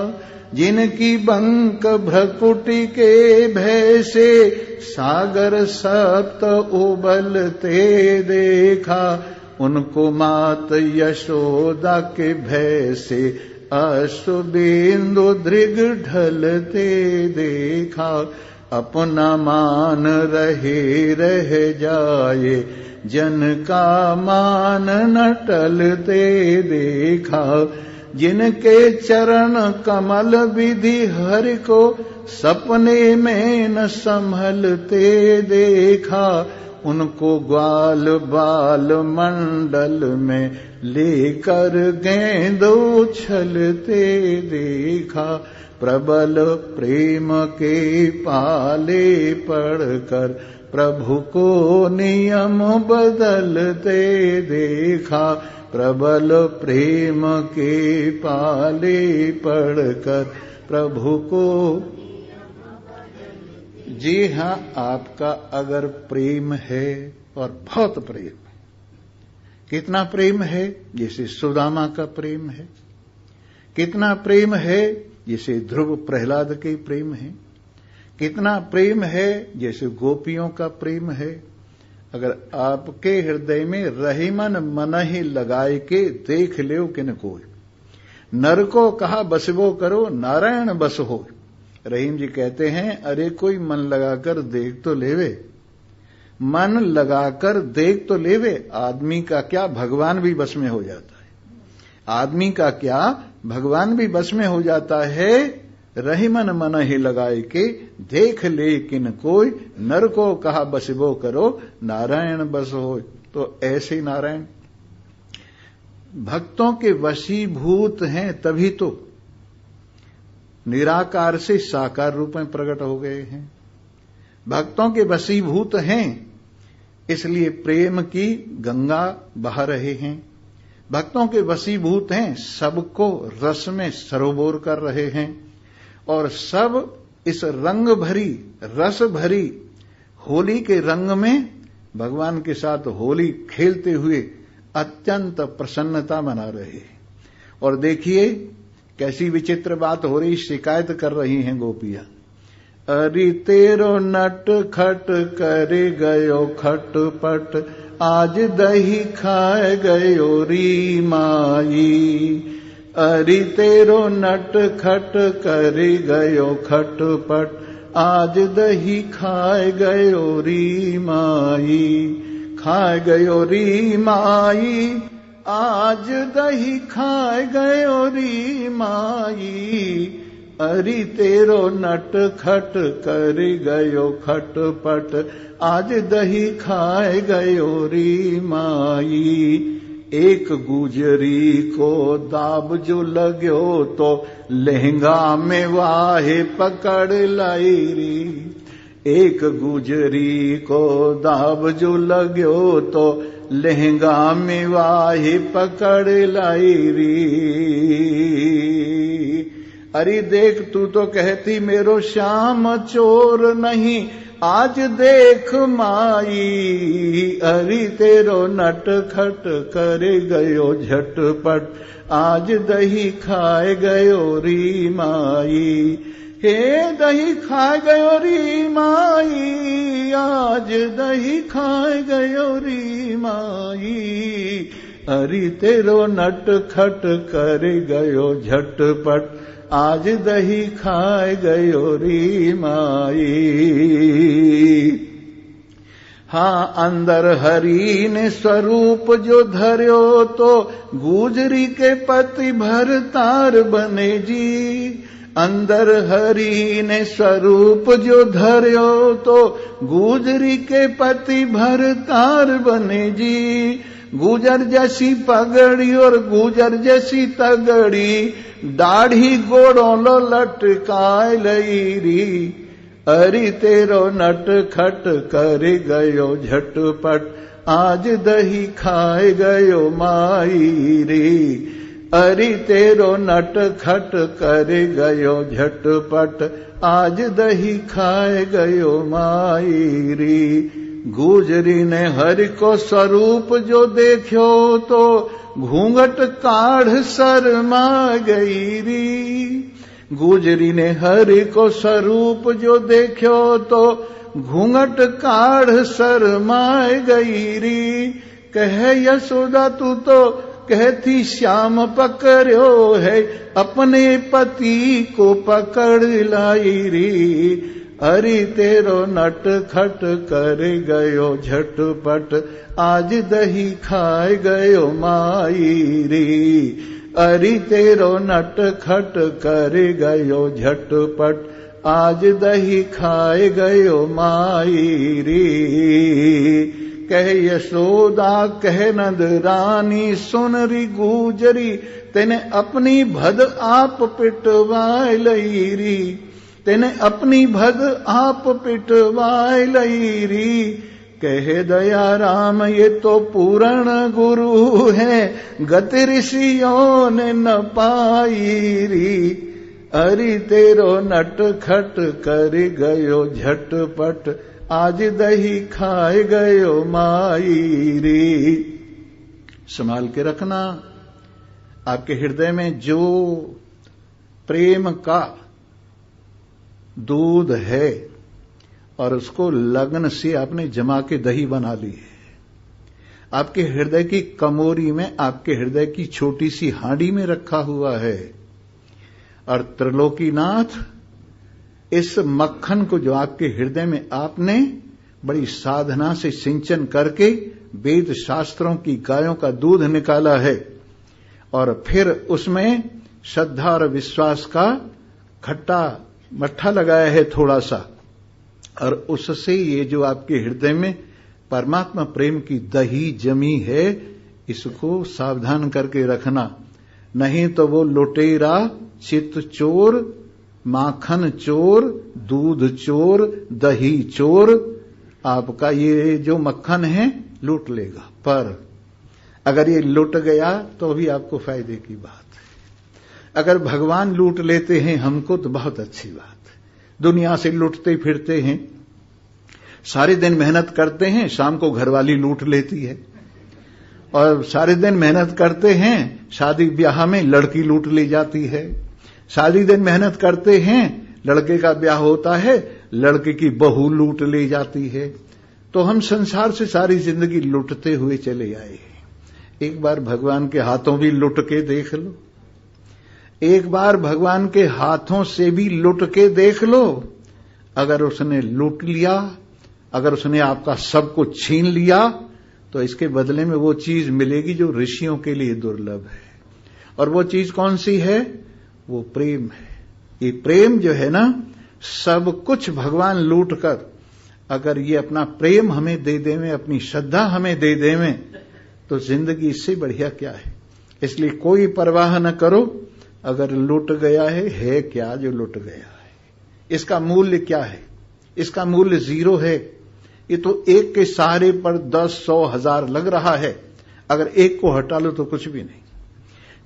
जिनकी बंक भ्रकुटी के भय से, सागर सप्त उबलते देखा। उनको मात यशोदा के भय से, अश्रुबिंदु दृग ढलते देखा। अपना मान रहे रह जाए, जन का मान न टलते देखा। जिनके चरण कमल विधि हरि को, सपने में न संभलते देखा। उनको ग्वाल बाल मंडल में, लेकर गेंद उछलते देखा। प्रबल प्रेम के पाले पड़कर, प्रभु को नियम बदलते देखा। प्रबल प्रेम के पाले पड़कर, प्रभु को। जी हाँ, आपका अगर प्रेम है, और बहुत प्रेम है, कितना प्रेम है, जैसे सुदामा का प्रेम है। कितना प्रेम है, जैसे ध्रुव प्रहलाद के प्रेम है। कितना प्रेम है, जैसे गोपियों का प्रेम है। अगर आपके हृदय में रहीमन मन ही लगाए के देख ले किन कोई, नर को कहा बसबो करो, नारायण बस हो। रहीम जी कहते हैं, अरे कोई मन लगाकर देख तो लेवे, मन लगाकर देख तो लेवे। आदमी का क्या, भगवान भी बस में हो जाता है। आदमी का क्या, भगवान भी बस में हो जाता है। रहीमन मन ही लगाए के देख ले किन कोई, नर को कहा बसबो करो, नारायण बस हो। तो ऐसे नारायण भक्तों के वशीभूत हैं, तभी तो निराकार से साकार रूप में प्रकट हो गए हैं। भक्तों के वशीभूत हैं, इसलिए प्रेम की गंगा बहा रहे हैं। भक्तों के वशीभूत हैं, सबको रस में सरोबोर कर रहे हैं, और सब इस रंग भरी, रस भरी होली के रंग में भगवान के साथ होली खेलते हुए अत्यंत प्रसन्नता मना रहे हैं। और देखिए कैसी विचित्र बात हो रही, शिकायत कर रही हैं गोपियां। अरि तेरो नट खट करे गयो खटपट, आज दही खाए गयो री माई। अरि तेरो नट खट करे गयो खटपट, आज दही खाए गयो री माई। खाए गयो री माई, आज दही खाए गयो री माई। अरि तेरो नट खट कर गयो खटपट, आज दही खाए गयो री माई। एक गुजरी को दाब जो लग्यो, तो लहंगा में वाहे पकड़ लाई री। एक गुजरी को दाब जो लग्यो, तो लहंगा में वाहे पकड़ लाई री। अरे देख तू तो कहती मेरो श्याम चोर नहीं, आज देख माई। अरे तेरो नट खट करे गयो झटपट, आज दही खाए गयो री माई। हे दही खाए गयो री माई, आज दही खाए गयो री माई। अरे तेरो नट खट करे गयो झटपट, आज दही खाए गयो री माई। हाँ अंदर हरि ने स्वरूप जो धर्यो, तो गुजरी के पति भरतार बने जी। अंदर हरि ने स्वरूप जो धर्यो, तो गुजरी के पति भरतार बने जी। गुजर जैसी पगड़ी और गुजर जैसी तगड़ी, दाढ़ी गोड़ों लो लटकाए लई री। अरे तेरो नट खट कर गयो झटपट, आज दही खाए गयो माई रे। अरे तेरो नट खट कर गयो झटपट, आज दही खाए गयो माई रे। गुजरी ने हरि को स्वरूप जो देखो, तो घूंघट काढ़ शर्मा गई री। गुजरी ने हरि को स्वरूप जो देखो, तो घूंघट काढ़ शर्मा गई री। कह यशोदा तू तो कहती श्याम पकड़ो है, अपने पति को पकड़ लाई री। अरे तेरो नट खट कर गयो झटपट, आज दही खाए गयो माई रे। अरे तेरो नट खट कर गयो झटपट, आज दही खाए गयो माई रे। कह यशोदा कह नंद रानी, सुन री गुजरी तेने अपनी भद आप पिटवाए लई री। तेने अपनी भद आप पिटवाए लई री। कह दया राम ये तो पूर्ण गुरु है, गति ऋषियों ने न पाई री। अरे तेरो नट खट कर गयो झटपट, आज दही खाए गयो माई रे। संभाल के रखना, आपके हृदय में जो प्रेम का दूध है और उसको लगन से आपने जमा के दही बना ली है। आपके हृदय की कमोरी में, आपके हृदय की छोटी सी हांडी में रखा हुआ है। और त्रिलोकीनाथ इस मक्खन को जो आपके हृदय में आपने बड़ी साधना से सिंचन करके वेद शास्त्रों की गायों का दूध निकाला है, और फिर उसमें श्रद्धा और विश्वास का खट्टा मट्ठा लगाया है थोड़ा सा, और उससे ये जो आपके हृदय में परमात्मा प्रेम की दही जमी है, इसको सावधान करके रखना। नहीं तो वो लुटेरा, चित चोर, माखन चोर, दूध चोर, दही चोर आपका ये जो मक्खन है लूट लेगा। पर अगर ये लुट गया तो भी आपको फायदे की बात है। अगर भगवान लूट लेते हैं हमको तो बहुत अच्छी बात है। दुनिया से लूटते फिरते हैं, सारे दिन मेहनत करते हैं, शाम को घरवाली लूट लेती है। और सारे दिन मेहनत करते हैं, शादी ब्याह में लड़की लूट ली जाती है। सारी दिन मेहनत करते हैं, लड़के का ब्याह होता है, लड़के की बहू लूट ले जाती है। तो हम संसार से सारी जिंदगी लुटते हुए चले आए। एक बार भगवान के हाथों भी लुट के देख लो, एक बार भगवान के हाथों से भी लुट के देख लो। अगर उसने लूट लिया, अगर उसने आपका सब कुछ छीन लिया, तो इसके बदले में वो चीज मिलेगी जो ऋषियों के लिए दुर्लभ है। और वो चीज कौन सी है? वो प्रेम है। ये प्रेम जो है ना, सब कुछ भगवान लूट कर अगर ये अपना प्रेम हमें दे देवें, अपनी श्रद्धा हमें दे देवें, तो जिंदगी इससे बढ़िया क्या है। इसलिए कोई परवाह न करो, अगर लूट गया है क्या जो लूट गया है। इसका मूल्य क्या है? इसका मूल्य 0 है। ये तो एक के सहारे पर 10, 100, 1000 लग रहा है, अगर एक को हटा लो तो कुछ भी नहीं।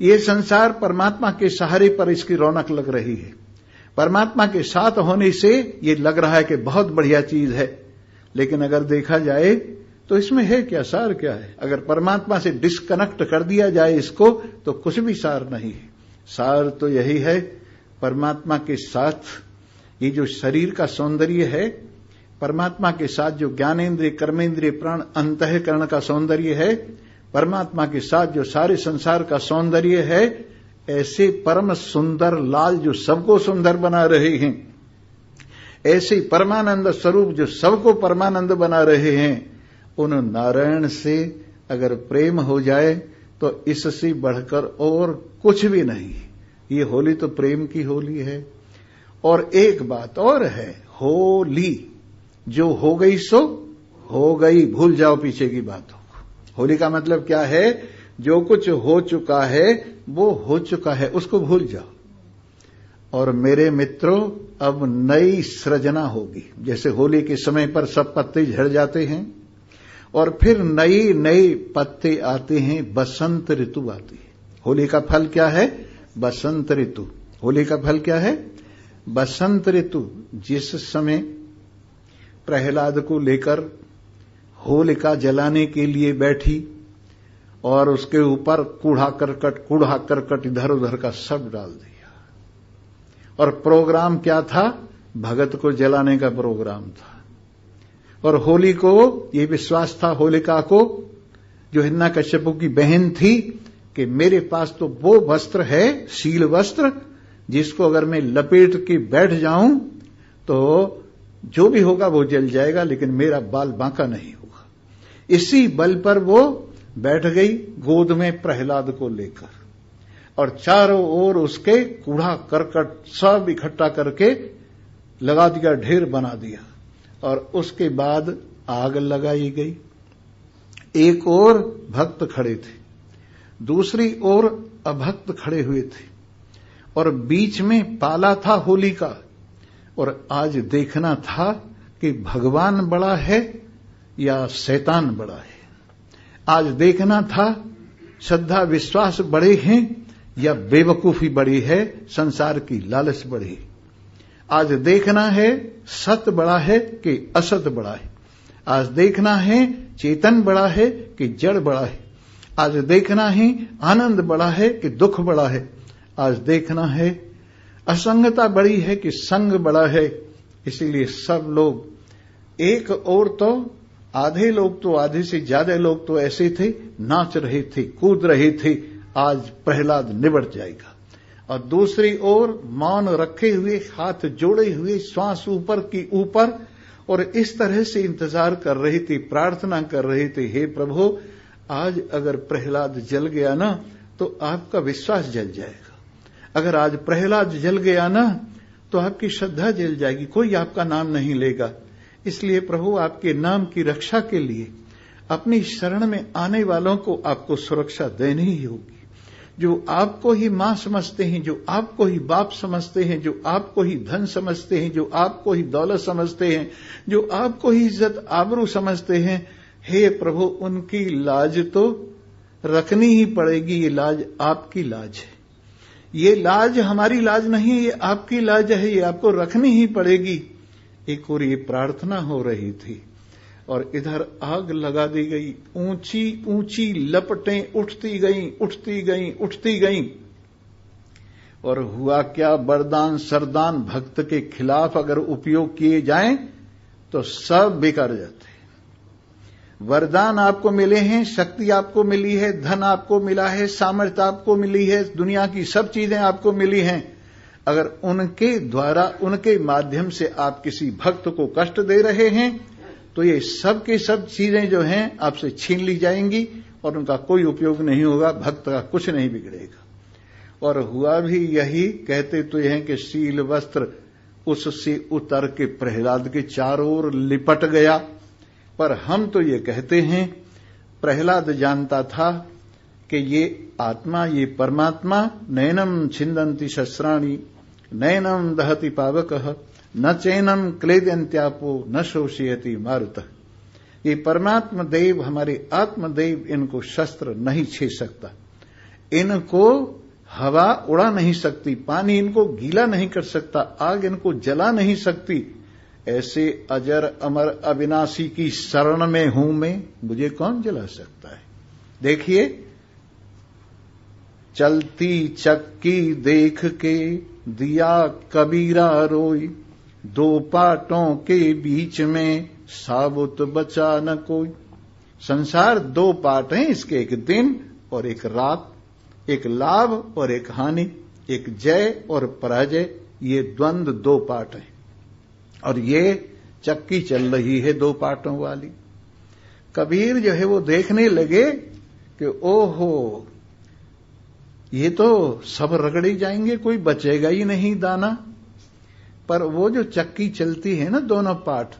ये संसार परमात्मा के सहारे पर इसकी रौनक लग रही है। परमात्मा के साथ होने से ये लग रहा है कि बहुत बढ़िया चीज है, लेकिन अगर देखा जाए तो इसमें है क्या, सार क्या है? अगर परमात्मा से डिस्कनेक्ट कर दिया जाए इसको, तो कुछ भी सार नहीं है। सार तो यही है, परमात्मा के साथ ये जो शरीर का सौंदर्य है, परमात्मा के साथ जो ज्ञानेन्द्रिय, कर्मेंद्रिय, प्राण, अंतःकरण का सौंदर्य है, परमात्मा के साथ जो सारे संसार का सौंदर्य है, ऐसे परम सुंदर लाल जो सबको सुंदर बना रहे हैं, ऐसे परमानंद स्वरूप जो सबको परमानंद बना रहे हैं, उन नारायण से अगर प्रेम हो जाए तो इससे बढ़कर और कुछ भी नहीं। ये होली तो प्रेम की होली है। और एक बात और है, होली जो हो गई सो हो गई, भूल जाओ पीछे की बातों को। होली का मतलब क्या है? जो कुछ हो चुका है वो हो चुका है, उसको भूल जाओ। और मेरे मित्रों, अब नई सृजना होगी। जैसे होली के समय पर सब पत्ते झड़ जाते हैं और फिर नई नई पत्ते आते हैं, बसंत ऋतु आती है। होली का फल क्या है? बसंत ऋतु। होली का फल क्या है? बसंत ऋतु। जिस समय प्रहलाद को लेकर होलिका जलाने के लिए बैठी और उसके ऊपर कूड़ा करकट इधर उधर का सब डाल दिया। और प्रोग्राम क्या था? भगत को जलाने का प्रोग्राम था। और होली को ये विश्वास था, होलिका को, जो हिरण्यकश्यप की बहन थी, कि मेरे पास तो वो वस्त्र है, शील वस्त्र, जिसको अगर मैं लपेट के बैठ जाऊं तो जो भी होगा वो जल जाएगा, लेकिन मेरा बाल बांका नहीं होगा। इसी बल पर वो बैठ गई गोद में प्रहलाद को लेकर, और चारों ओर उसके कूड़ा करकट सब इकट्ठा करके लगा दिया, ढेर बना दिया। और उसके बाद आग लगाई गई। एक ओर भक्त खड़े थे, दूसरी ओर अभक्त खड़े हुए थे, और बीच में पाला था होली का। और आज देखना था कि भगवान बड़ा है या शैतान बड़ा है। आज देखना था श्रद्धा विश्वास बड़े हैं या बेवकूफी बड़ी है, संसार की लालच बड़ी। आज देखना है सत बड़ा है कि असत बड़ा है। आज देखना है चेतन बड़ा है कि जड़ बड़ा है। आज देखना है आनंद बड़ा है कि दुख बड़ा है। आज देखना है असंगता बड़ी है कि संग बड़ा है। इसीलिए सब लोग एक और तो आधे लोग तो आधे से ज्यादा लोग तो ऐसे थे, नाच रहे थे, कूद रहे थे, आज प्रहलाद निबट जाएगा। और दूसरी ओर मौन रखे हुए, हाथ जोड़े हुए, श्वास ऊपर की ऊपर, और इस तरह से इंतजार कर रही थी, प्रार्थना कर रहे थे, हे प्रभु, आज अगर प्रहलाद जल गया ना तो आपका विश्वास जल जाएगा। अगर आज प्रहलाद जल गया ना तो आपकी श्रद्धा जल जाएगी, कोई आपका नाम नहीं लेगा। इसलिए प्रभु, आपके नाम की रक्षा के लिए अपनी शरण में आने वालों को आपको सुरक्षा देनी ही होगी। जो आपको ही मां समझते हैं, जो आपको ही बाप समझते हैं, जो आपको ही धन समझते हैं, जो आपको ही दौलत समझते हैं, जो आपको ही इज्जत आबरू समझते हैं, हे प्रभु, उनकी लाज तो रखनी ही पड़ेगी। ये लाज आपकी लाज है, ये लाज हमारी लाज नहीं है, ये आपकी लाज है, ये आपको रखनी ही पड़ेगी। एक और ये प्रार्थना हो रही थी और इधर आग लगा दी गई। ऊंची ऊंची लपटें उठती गईं, उठती गईं, उठती गईं। और हुआ क्या, वरदान सरदान भक्त के खिलाफ अगर उपयोग किए जाएं तो सब बिगड़ जाते हैं। वरदान आपको मिले हैं, शक्ति आपको मिली है, धन आपको मिला है, सामर्थ्य आपको मिली है, दुनिया की सब चीजें आपको मिली हैं, अगर उनके द्वारा उनके माध्यम से आप किसी भक्त को कष्ट दे रहे हैं तो ये सब की सब चीजें जो हैं आपसे छीन ली जाएंगी और उनका कोई उपयोग नहीं होगा, भक्त का कुछ नहीं बिगड़ेगा। और हुआ भी यही, कहते तो यह कि शील वस्त्र उससे उतर के प्रहलाद के चारों ओर लिपट गया। पर हम तो ये कहते हैं, प्रहलाद जानता था कि ये आत्मा, ये परमात्मा नैनम छिंदन्ति शस्त्राणि नैनम दहति पावकः न चैनम क्लेदयन्त्यापो न शोषयति मारुतः। ये परमात्मा देव, हमारे आत्मदेव, इनको शस्त्र नहीं छेड़ सकता, इनको हवा उड़ा नहीं सकती, पानी इनको गीला नहीं कर सकता, आग इनको जला नहीं सकती। ऐसे अजर अमर अविनाशी की शरण में हूं मैं, मुझे कौन जला सकता है। देखिए, चलती चक्की देख के दिया कबीरा रोई, दो पाटों के बीच में साबुत बचा न कोई। संसार दो पाट हैं इसके, एक दिन और एक रात, एक लाभ और एक हानि, एक जय और पराजय, ये द्वंद्व दो पाट हैं। और ये चक्की चल रही है दो पाटों वाली। कबीर जो है वो देखने लगे कि ओहो, ये तो सब रगड़े जाएंगे, कोई बचेगा ही नहीं दाना। पर वो जो चक्की चलती है ना, दोनों पाट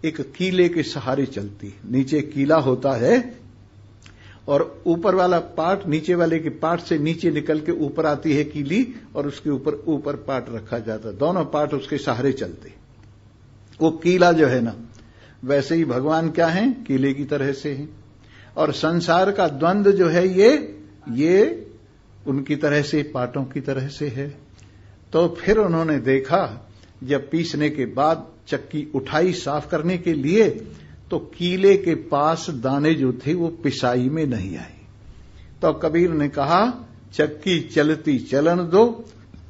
एक कीले के सहारे चलती, नीचे कीला होता है और ऊपर वाला पार्ट नीचे वाले के पार्ट से नीचे निकल के ऊपर आती है कीली और उसके ऊपर पार्ट रखा जाता, दोनों पार्ट उसके सहारे चलते। वो कीला जो है ना, वैसे ही भगवान क्या है, कीले की तरह से है। और संसार का द्वंद्व जो है ये उनकी तरह से, पाटों की तरह से है। तो फिर उन्होंने देखा, जब पीसने के बाद चक्की उठाई साफ करने के लिए, तो कीले के पास दाने जो थे वो पिसाई में नहीं आए। तो कबीर ने कहा, चक्की चलती चलन दो,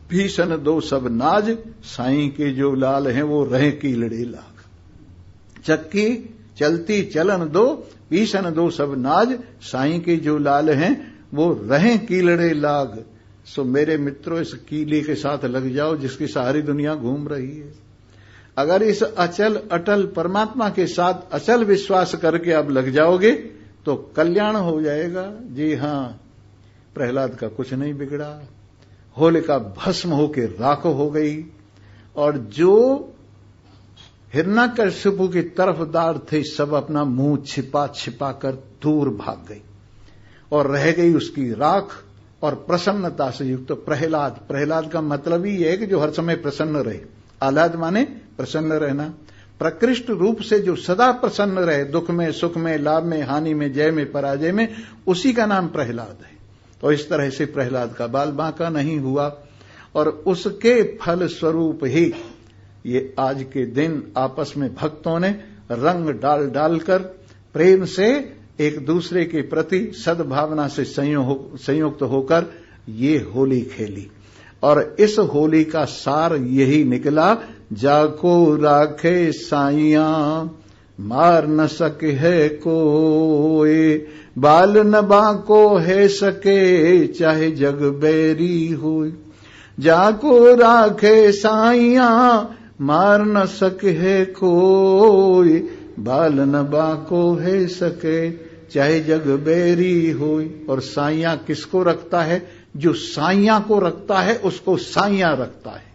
भीषण दो सब नाज, साईं के जो लाल हैं वो रहे कीलड़े लाग। चक्की चलती चलन दो, भीषण दो सब नाज, साईं के जो लाल हैं वो रहे कीलड़े लाग। सो मेरे मित्रों, इस कीले के साथ लग जाओ जिसकी सारी दुनिया घूम रही है। अगर इस अचल अटल परमात्मा के साथ अचल विश्वास करके अब लग जाओगे तो कल्याण हो जाएगा। जी हां, प्रहलाद का कुछ नहीं बिगड़ा, होलिका भस्म होकर राख हो गई। और जो हिरण्यकशिपु की तरफदार थे, सब अपना मुंह छिपा छिपा कर दूर भाग गई और रह गई उसकी राख और प्रसन्नता से युक्त प्रहलाद। प्रहलाद का मतलब ही है कि जो हर समय प्रसन्न रहे। आह्लाद माने प्रसन्न रहना, प्रकृष्ट रूप से जो सदा प्रसन्न रहे, दुख में सुख में, लाभ में हानि में, जय में पराजय में, उसी का नाम प्रहलाद है। तो इस तरह से प्रहलाद का बाल बांका नहीं हुआ और उसके फल स्वरूप ही ये आज के दिन आपस में भक्तों ने रंग डाल डालकर प्रेम से एक दूसरे के प्रति सद्भावना से संयुक्त होकर ये होली खेली। और इस होली का सार यही निकला, जाको राखे साइया मार न सके है कोई, बाल न बाको है सके चाहे जग बैरी होई। जाको राखे साइया मार न सके है कोई, बाल न बाको है सके चाहे जग बैरी होई। और साइया किसको रखता है? जो साइया को रखता है उसको साइया रखता है।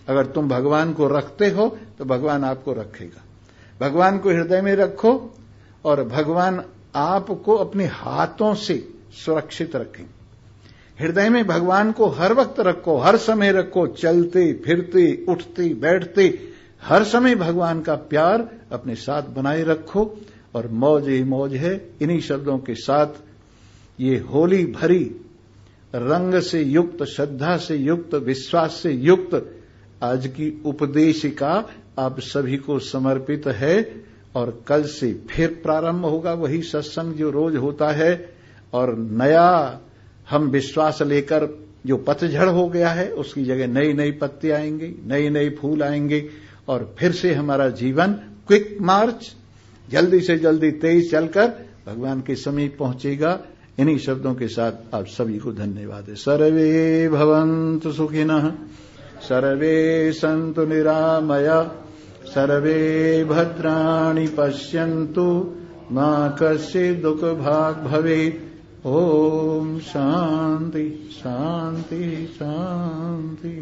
अगर तुम भगवान को रखते हो तो भगवान आपको रखेगा। भगवान को हृदय में रखो और भगवान आपको अपने हाथों से सुरक्षित रखें। हृदय में भगवान को हर वक्त रखो, हर समय रखो, चलते फिरते उठते बैठते हर समय भगवान का प्यार अपने साथ बनाए रखो। और मौज ही मौज है। इन्हीं शब्दों के साथ ये होली भरी, रंग से युक्त, श्रद्धा से युक्त, विश्वास से युक्त आज की उपदेशिका आप सभी को समर्पित है। और कल से फिर प्रारंभ होगा वही सत्संग जो रोज होता है। और नया हम विश्वास लेकर जो पतझड़ हो गया है उसकी जगह नई नई पत्ती आएंगी, नई नई फूल आएंगे और फिर से हमारा जीवन क्विक मार्च, जल्दी से जल्दी तेज चलकर भगवान के समीप पहुंचेगा। इन्हीं शब्दों के साथ आप सभी को धन्यवाद है। सर्वे भवन्तु सुखिनः, सर्वे सन्तु निरामया, सर्वे भद्राणि पश्यन्तु, मा कश्चित् दुःखभाग् भवेत्। ओम शांति शांति शांति।